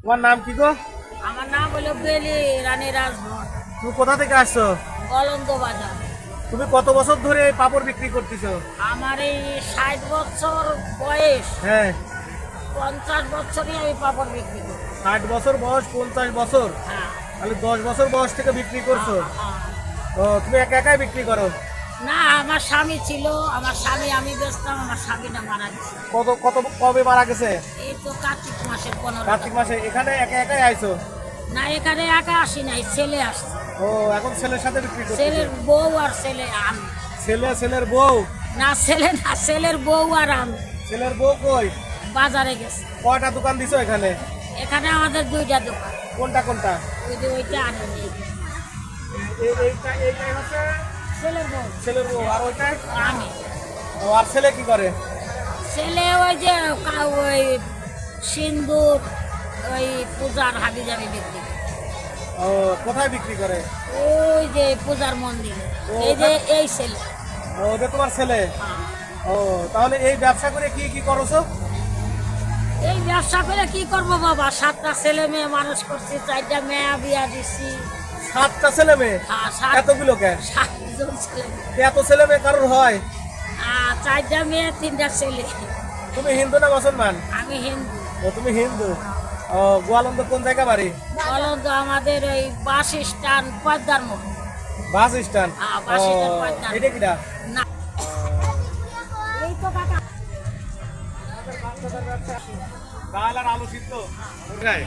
তোমার নাম কি গো? আমার নাম হলো বেলি রানী রাজভর, তুমি কোথা থেকে আসছো? কলঙ্ক বাজার। তুমি কত বছর ধরে এই পাপড় বিক্রি করতেছো? আমার এই 60 বছর বয়স, হ্যাঁ, 50 বছরই আমি পাপড় বিক্রি করি। 60 বছর বয়স, 50 বছর, হ্যাঁ, তাহলে 10 বছর বয়স থেকে বিক্রি করছো। হ্যাঁ। ও, তুমি একা একাই বিক্রি করো? না, আমার স্বামী ছিল, আমার স্বামী আমি বেচতাম, আমার স্বামীটা মারা গেছে। কবে মারা গেছে? এই তো কার্তিক মাসের 15 কার্তিক মাসে। এখানে একা একাই আইছো? না, এখানে একা আসি নাই, ছেলে আসছে। ও, এখন ছেলের সাথে বিক্রি করছো? ছেলের বউ আর ছেলে আমি। ছেলের বউ? না, ছেলে না, ছেলের বউ আর আমি। ছেলের বউ কই? বাজারে গেছে। কয়টা দোকান দিছো এখানে? এখানে আমাদের 2টা দোকান। কোনটা কোনটা? ওই যে ওইটা আর এই যে। এইটাই হচ্ছে ছেলের বউ ছেলের বউ, আর ওইটাই? আমি। ও, আর ছেলে কি করে? ছেলে ওই যে ওই সিন্দুর, ওই পূজার হাবি জাবি বিক্রি করে। ও, কোথায় বিক্রি করে? ওই যে পূজার মন্দিরে। এই যে এই ছেলে। ও, ওটা তোমার ছেলে? হ্যাঁ। ও, তাহলে এই ব্যবসা করে কি কি করছো? এই ব্যবসা করে কি করব বাবা, 7টা ছেলে মেয়ে মানুষ করছি, 4টা মেয়ে বিয়া দিছি। 7টা ছেলে মেয়ে? হ্যাঁ, এতগুলো কেন? 7জন ছেলে মেয়ে। এত ছেলে মেয়ে কারোর হয়? 4টা মেয়ে 3টা ছেলে। তুমি হিন্দু না মুসলমান? আমি হিন্দু। ও, তুমি হিন্দু। ও, গোয়ালন্দ কোন জায়গা বাড়ি? বলো তো, আমাদের ওই বাস স্ট্যান্ড পদ্মার মোড়। Bus stand? হ্যাঁ, বাস স্ট্যান্ড পদ্মার এটা কিটা? না, এই তো কাকা। ডাল আর আলু সিদ্ধ? কোথায়?